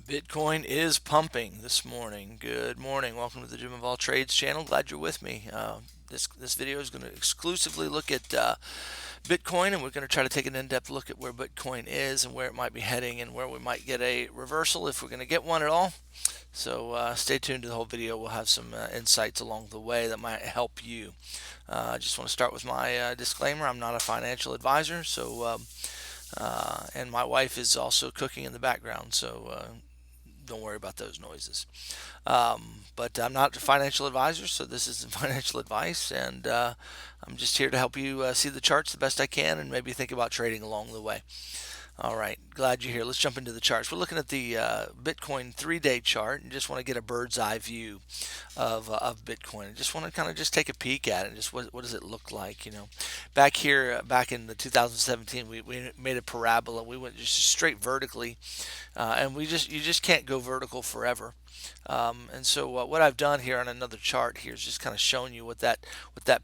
Bitcoin is pumping this morning. Good morning. Welcome to the Jim of All Trades channel. Glad you're with me. This video is going to exclusively look at Bitcoin, and we're going to try to take an in-depth look at where Bitcoin is and where it might be heading and where we might get a reversal if we're going to get one at all. So stay tuned to the whole video. We'll have some insights along the way that might help you. I just want to start with my disclaimer. I'm not a financial advisor, and my wife is also cooking in the background, so don't worry about those noises. But I'm not a financial advisor, so this isn't financial advice, and I'm just here to help you see the charts the best I can and maybe think about trading along the way. All right, glad you're here. Let's jump into the charts. We're looking at the Bitcoin 3-day chart and just want to get a bird's eye view of Bitcoin. I just want to kind of just take a peek at it. And just what does it look like? Back here, back in the 2017, we made a parabola. We went just straight vertically, and you just can't go vertical forever. And so what I've done here on another chart here is just kind of showing you what that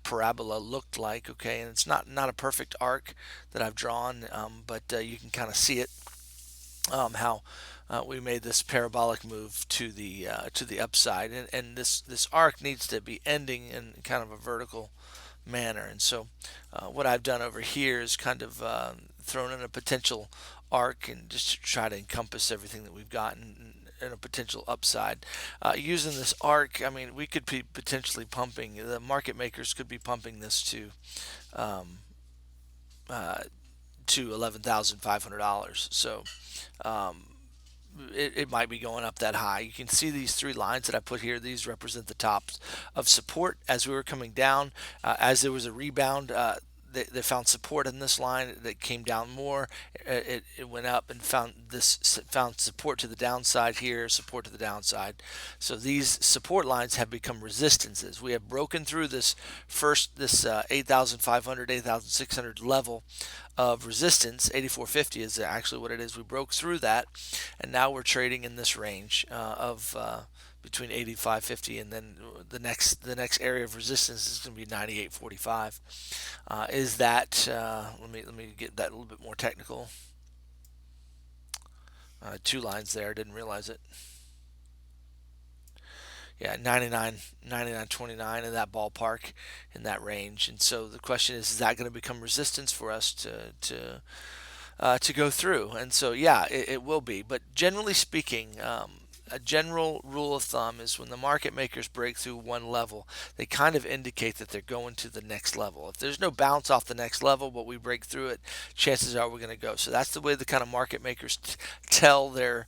parabola looked like. Okay, and it's not a perfect arc that I've drawn, but you can kind of see it, how we made this parabolic move to the upside, and this arc needs to be ending in kind of a vertical manner. And so what I've done over here is kind of thrown in a potential arc and just to try to encompass everything that we've got in a potential upside. Using this arc, I mean, we could be potentially pumping, the market makers could be pumping this um, uh, to $11,500. So it might be going up that high. You can see these three lines that I put here. These represent the tops of support as we were coming down. As there was a rebound, they found support in this line that came down more. It went up and found support to the downside here, support to the downside. So these support lines have become resistances. We have broken through this 8,500, 8,600 level of resistance. 8450 is actually what it is. We broke through that, and now we're trading in this range of between 85.50, and then the next area of resistance is going to be 98.45. Is that let me get that a little bit more technical. Two lines there, didn't realize it. Yeah, 99.29 in that ballpark, in that range. And so the question is that going to become resistance for us to go through? And so yeah, it will be. But generally speaking, a general rule of thumb is when the market makers break through one level, they kind of indicate that they're going to the next level. If there's no bounce off the next level, but we break through it, chances are we're going to go. So that's the way the kind of market makers tell their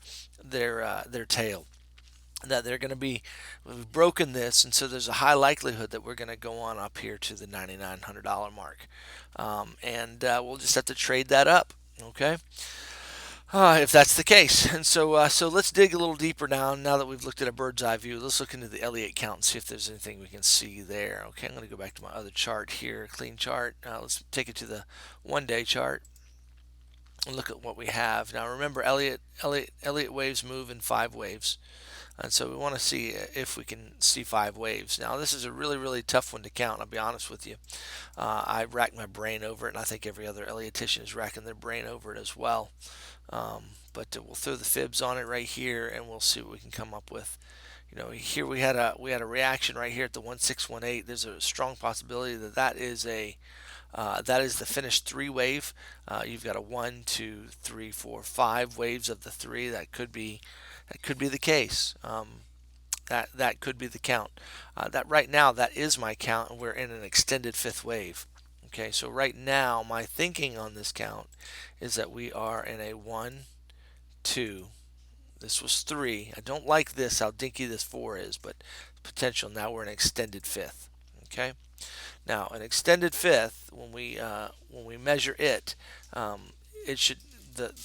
tale, that they're going to be, we've broken this, and so there's a high likelihood that we're going to go on up here to the $9,900 mark, and we'll just have to trade that up. Okay, if that's the case. And so let's dig a little deeper now. Now that we've looked at a bird's eye view, let's look into the Elliott count and see if there's anything we can see there. Okay, I'm going to go back to my other chart here, clean chart. Let's take it to the 1-day chart and look at what we have. Now remember, Elliott waves move in 5 waves. And so we want to see if we can see 5 waves. Now this is a really tough one to count, I'll be honest with you. I racked my brain over it, and I think every other Elliottian is racking their brain over it as well. But we'll throw the fibs on it right here, and we'll see what we can come up with. Here we had a reaction right here at the 1618. There's a strong possibility that that is the finished 3 wave. You've got a 1, 2, 3, 4, 5 waves of the 3. That could be the case. That could be the count. That right now, that is my count, and we're in an extended 5th wave. Okay, so right now my thinking on this count is that we are in a 1, 2. This was 3. I don't like this, how dinky this 4 is, but potential. Now we're in an extended 5th. Okay. Now an extended 5th, when we measure it, it should the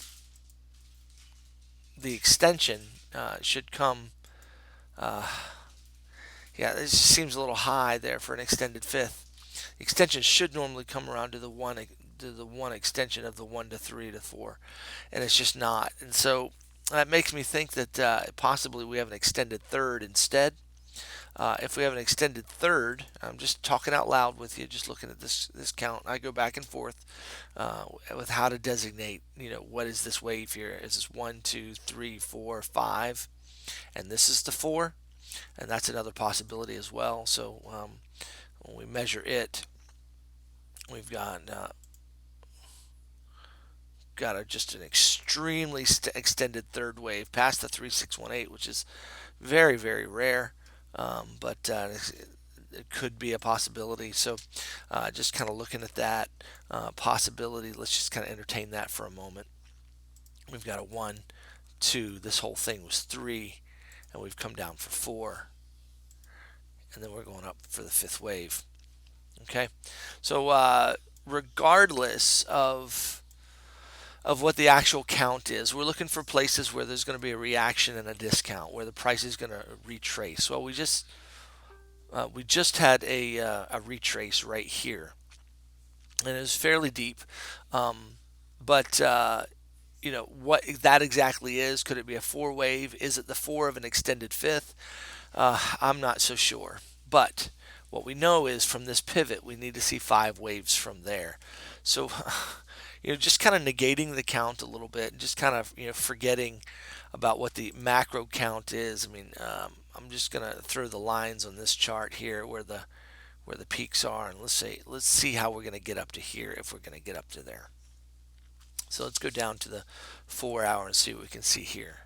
extension should come. Yeah, this seems a little high there for an extended 5th. The extension should normally come around to the one extension of the 1 to 3 to 4, and it's just not. And so that makes me think that possibly we have an extended 3rd instead. If we have an extended third, I'm just talking out loud with you, just looking at this count. I go back and forth with how to designate. What is this wave here? Is this 1, 2, 3, 4, 5, and this is the 4, and that's another possibility as well. So when we measure it, we've got just an extremely extended third wave past the 3618, which is very, very rare, but it could be a possibility. So just kind of looking at that possibility, let's just kind of entertain that for a moment. We've got a 1, 2, this whole thing was 3, and we've come down for 4, and then we're going up for the fifth wave. Okay, so regardless of what the actual count is, we're looking for places where there's going to be a reaction and a discount, where the price is going to retrace. Well, we just had a retrace right here, and it was fairly deep, but what that exactly is. Could it be a 4 wave? Is it the 4 of an extended fifth? I'm not so sure, but what we know is from this pivot we need to see 5 waves from there. So just kind of negating the count a little bit, and just kind of forgetting about what the macro count is. I mean, I'm just gonna throw the lines on this chart here where the peaks are, and let's see how we're gonna get up to here, if we're gonna get up to there. So let's go down to the 4 hour and see what we can see here.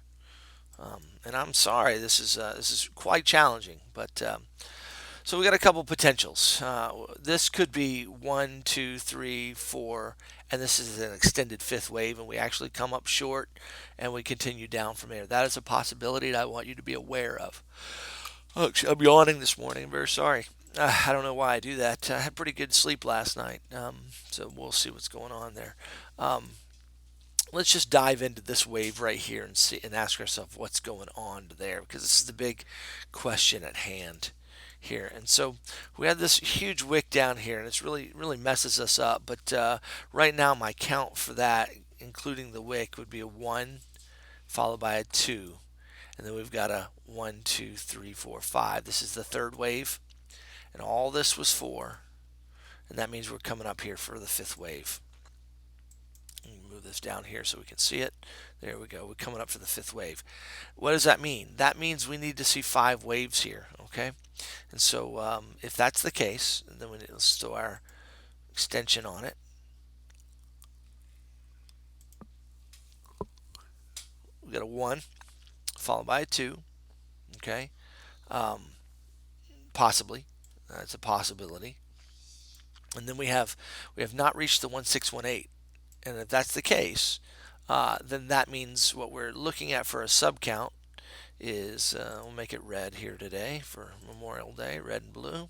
And I'm sorry, this is quite challenging, but so we got a couple potentials. This could be 1, 2, 3, 4, and this is an extended fifth wave, and we actually come up short, and we continue down from there. That is a possibility that I want you to be aware of. Oh, I'm yawning this morning. I'm very sorry. I don't know why I do that. I had pretty good sleep last night, so we'll see what's going on there. Let's just dive into this wave right here and see and ask ourselves what's going on there, because this is the big question at hand here. And so we have this huge wick down here, and it's really messes us up. But right now my count for that, including the wick, would be a 1 followed by a 2, and then we've got a 1, 2, 3, 4, 5. This is the third wave, and all this was 4, and that means we're coming up here for the fifth wave. Move this down here so we can see it. There we go. We're coming up for the fifth wave. What does that mean? That means we need to see 5 waves here, okay? And so if that's the case, then let's throw our extension on it. We got a 1 followed by a 2, okay? Possibly. That's a possibility. And then we have not reached the 1618. And if that's the case, then that means what we're looking at for a sub count is, we'll make it red here today for Memorial Day, red and blue.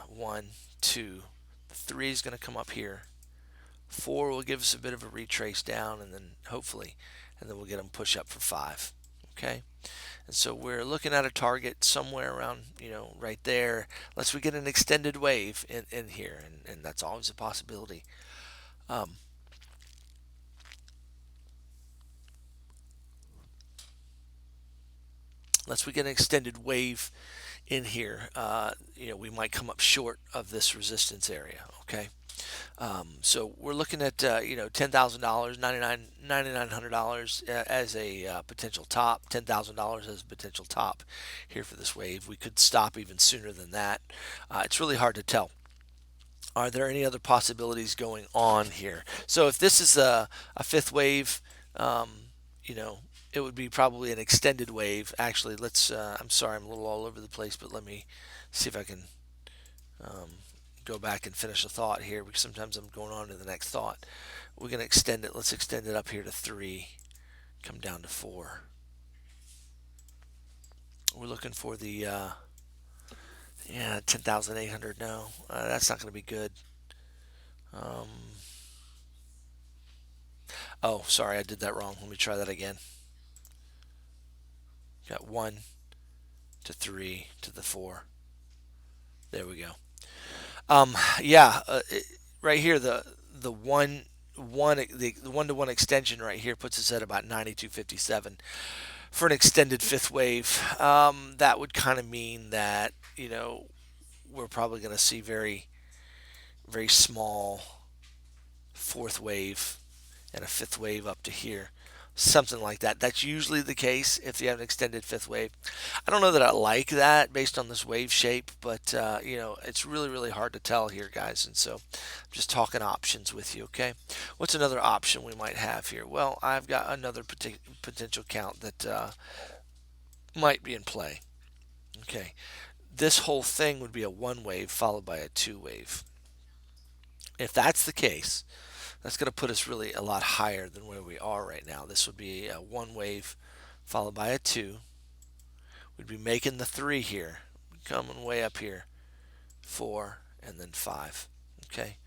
1, 2, 3 is going to come up here. 4 will give us a bit of a retrace down, and then hopefully, and then we'll get them push up for 5. Okay, and so we're looking at a target somewhere around, right there. Unless we get an extended wave in here, and that's always a possibility. Unless we get an extended wave in here, we might come up short of this resistance area. Okay, so we're looking at $10,000, $9,900 as a potential top, $10,000 as a potential top here for this wave. We could stop even sooner than that. It's really hard to tell. Are there any other possibilities going on here? So if this is a fifth wave, it would be probably an extended wave. Actually, I'm sorry, I'm a little all over the place, but let me see if I can go back and finish a thought here, because sometimes I'm going on to the next thought. We're going to extend it. Let's extend it up here to 3, come down to 4. We're looking for the 10,800. No, that's not going to be good. Oh, sorry, I did that wrong. Let me try that again. Got 1 to 3 to the 4. There we go. Right here the one to one extension right here puts us at about 92.57. for an extended fifth wave, that would kind of mean that we're probably going to see very very small fourth wave and a fifth wave up to here. Something like that. That's usually the case if you have an extended fifth wave. I don't know that I like that based on this wave shape, but it's really, really hard to tell here, guys. And so, I'm just talking options with you. Okay, what's another option we might have here? Well, I've got another potential count that might be in play. Okay, this whole thing would be a one wave followed by a two wave. If that's the case, that's going to put us really a lot higher than where we are right now. This would be a one wave followed by a two. We'd be making the three here, coming way up here, four, and then five. Okay,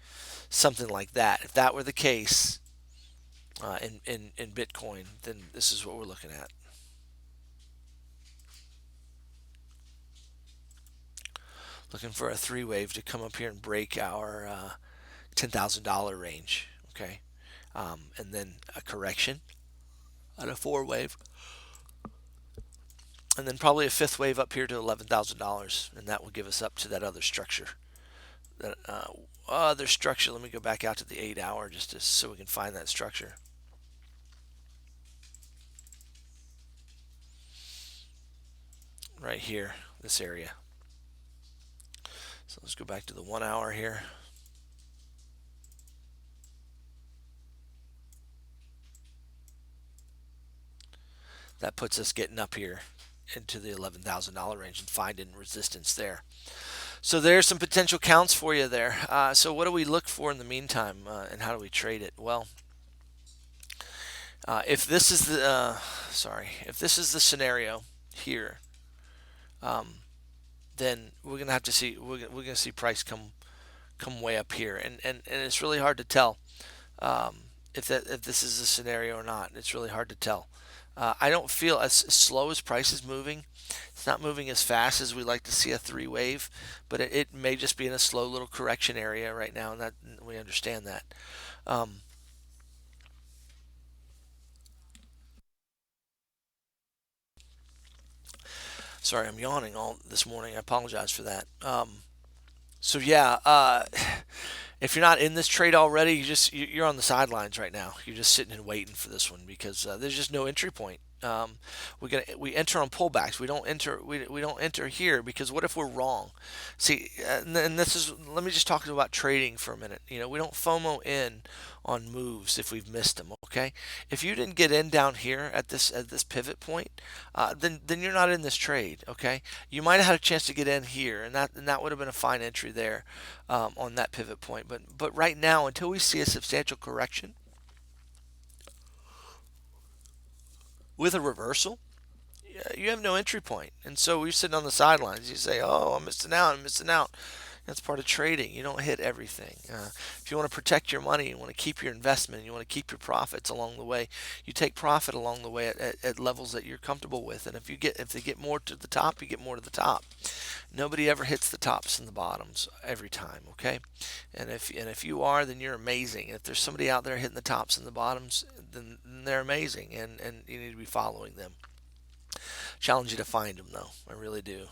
something like that. If that were the case in Bitcoin, then this is what we're looking at. Looking for a three wave to come up here and break our $10,000 range. Okay, and then a correction on a four wave, and then probably a fifth wave up here to $11,000, and that will give us up to that other structure. That other structure. Let me go back out to the 8 hour so we can find that structure. Right here, this area. So let's go back to the 1 hour here. That puts us getting up here into the $11,000 range and finding resistance there. So there's some potential counts for you there. So what do we look for in the meantime, and how do we trade it? Well, if this is the if this is the scenario here, then we're gonna have to see we're gonna see price come way up here, and it's really hard to tell if this is a scenario or not. It's really hard to tell. I don't feel as slow as price is moving. It's not moving as fast as we like to see a three wave, but it may just be in a slow little correction area right now, and that we understand that. Um, Sorry, I'm yawning all this morning. I apologize for that. So yeah, if you're not in this trade already, you're on the sidelines right now. You're just sitting and waiting for this one because there's just no entry point. We enter on pullbacks. We don't enter here because what if we're wrong? See, and this is let me just talk about trading for a minute. We don't FOMO in on moves if we've missed them. Okay, if you didn't get in down here at this pivot point, then you're not in this trade. Okay, you might have had a chance to get in here, and that would have been a fine entry there on that pivot point. But right now, until we see a substantial correction with a reversal, you have no entry point. And so we're sitting on the sidelines. You say, "Oh, I'm missing out. I'm missing out." That's part of trading. You don't hit everything. If you want to protect your money, you want to keep your investment, you want to keep your profits along the way. You take profit along the way at levels that you're comfortable with. And if they get more to the top, you get more to the top. Nobody ever hits the tops and the bottoms every time. Okay, and if you are, then you're amazing. If there's somebody out there hitting the tops and the bottoms, then they're amazing, and you need to be following them. Challenge you to find them though. I really do.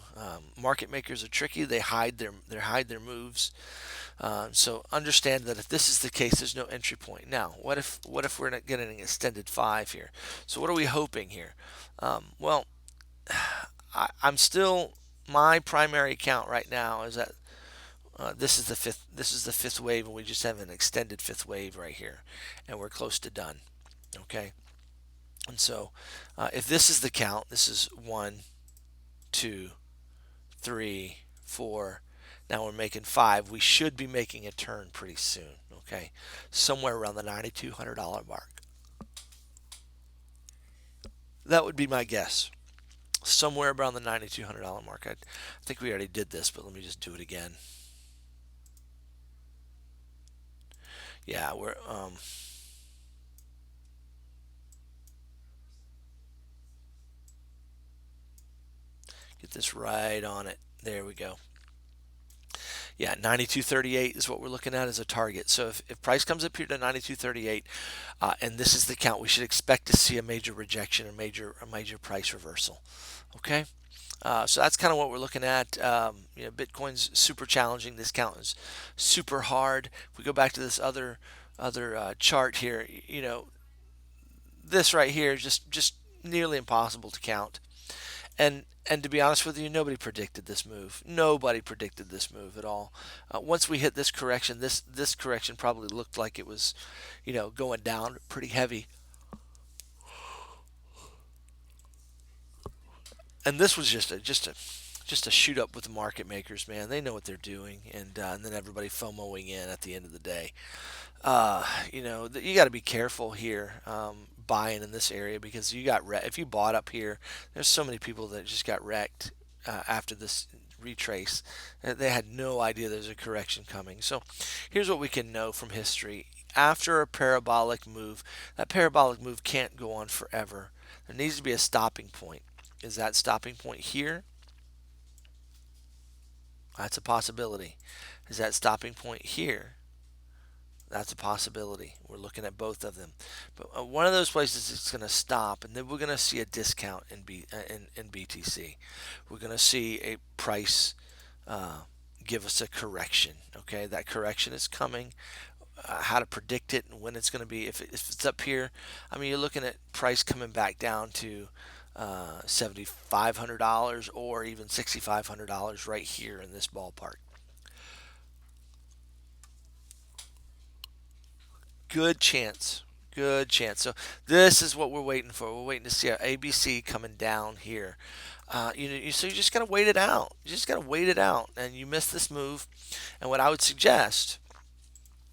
Market makers are tricky. They hide their moves. So understand that if this is the case, there's no entry point. Now, what if we're not getting an extended five here? So what are we hoping here? Well, I'm still my primary count right now is that this is the fifth. This is the fifth wave, and we just have an extended fifth wave right here, and we're close to done. Okay. And so, if this is the count, this is one, two, three, four. Now we're making five. We should be making a turn pretty soon. Okay, somewhere around the $9,200 mark. That would be my guess. Somewhere around the $9,200 mark. I think we already did this, but let me just do it again. Yeah, we're get this right on it. There we go. Yeah, 92.38 is what we're looking at as a target. So if price comes up here to 92.38, and this is the count, we should expect to see a major rejection, a major price reversal. Okay. So that's kind of what we're looking at. Bitcoin's super challenging. This count is super hard. If we go back to this other chart here, this right here is just nearly impossible to count. And to be honest with you, nobody predicted this move. Nobody predicted this move at all. Once we hit this correction, this correction probably looked like it was, going down pretty heavy. And this was just a shoot up with the market makers, man. They know what they're doing, and then everybody FOMOing in at the end of the day. You got to be careful here, buying in this area, because if you bought up here, there's so many people that just got wrecked after this retrace. They had no idea there's a correction coming. So here's what we can know from history. After a parabolic move, that parabolic move can't go on forever. There needs to be a stopping point. Is that stopping point here? That's a possibility. Is that stopping point here? That's a possibility. We're looking at both of them, but one of those places is going to stop, and then we're going to see a discount in BTC. We're going to see a price give us a correction. Okay, that correction is coming. How to predict it and when it's going to be? If it's up here, I mean, you're looking at price coming back down to $7,500 or even $6,500 right here in this ballpark. Good chance. Good chance. So this is what we're waiting for. We're waiting to see our ABC coming down here. So you just gotta wait it out. You just gotta wait it out, and you miss this move. And what I would suggest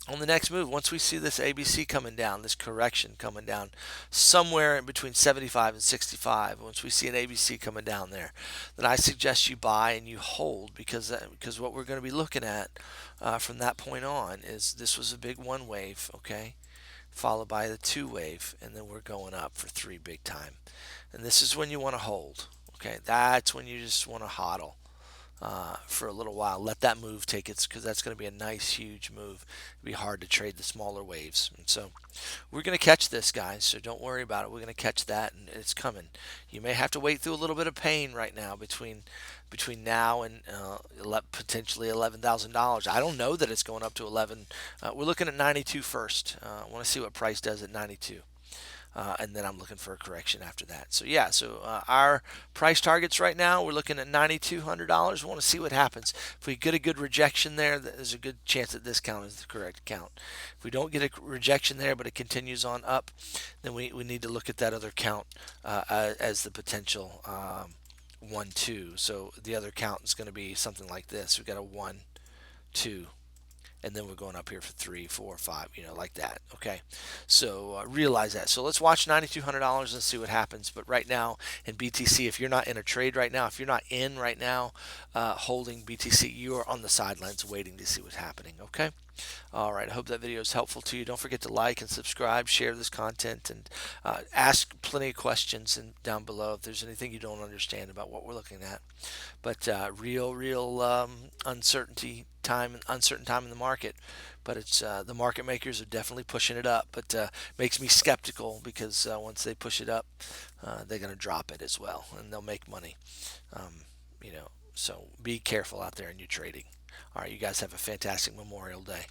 on the next move, once we see this ABC coming down, this correction coming down, somewhere in between 75 and 65, once we see an ABC coming down there, then I suggest you buy and you hold, because what we're going to be looking at from that point on is this was a big one wave, okay, followed by the two wave, and then we're going up for three big time. And this is when you want to hold, okay? That's when you just want to hodl for a little while. Let that move take its, because that's going to be a nice, huge move. It'll be hard to trade the smaller waves. And so we're going to catch this, guys, so don't worry about it. We're going to catch that, and it's coming. You may have to wait through a little bit of pain right now between now and potentially $11,000. I don't know that it's going up to 11. We're looking at 92 first. I want to see what price does at 92. And then I'm looking for a correction after that. So yeah, our price targets right now, we're looking at $9,200. We want to see what happens. If we get a good rejection there, there's a good chance that this count is the correct count. If we don't get a rejection there, but it continues on up, then we need to look at that other count as the potential 1, 2. So the other count is going to be something like this. We've got a 1, 2, and then we're going up here for 3, 4, 5, like that. Okay, so realize that. So let's watch $9,200 and see what happens. But right now in BTC, if you're not in a trade right now, if you're not in right now holding BTC, you are on the sidelines waiting to see what's happening. Okay. All right. I hope that video is helpful to you. Don't forget to like and subscribe, share this content, and ask plenty of questions down below if there's anything you don't understand about what we're looking at. But real uncertain time in the market. But it's the market makers are definitely pushing it up. But makes me skeptical, because once they push it up, they're going to drop it as well, and they'll make money. So be careful out there in your trading. All right, you guys have a fantastic Memorial Day.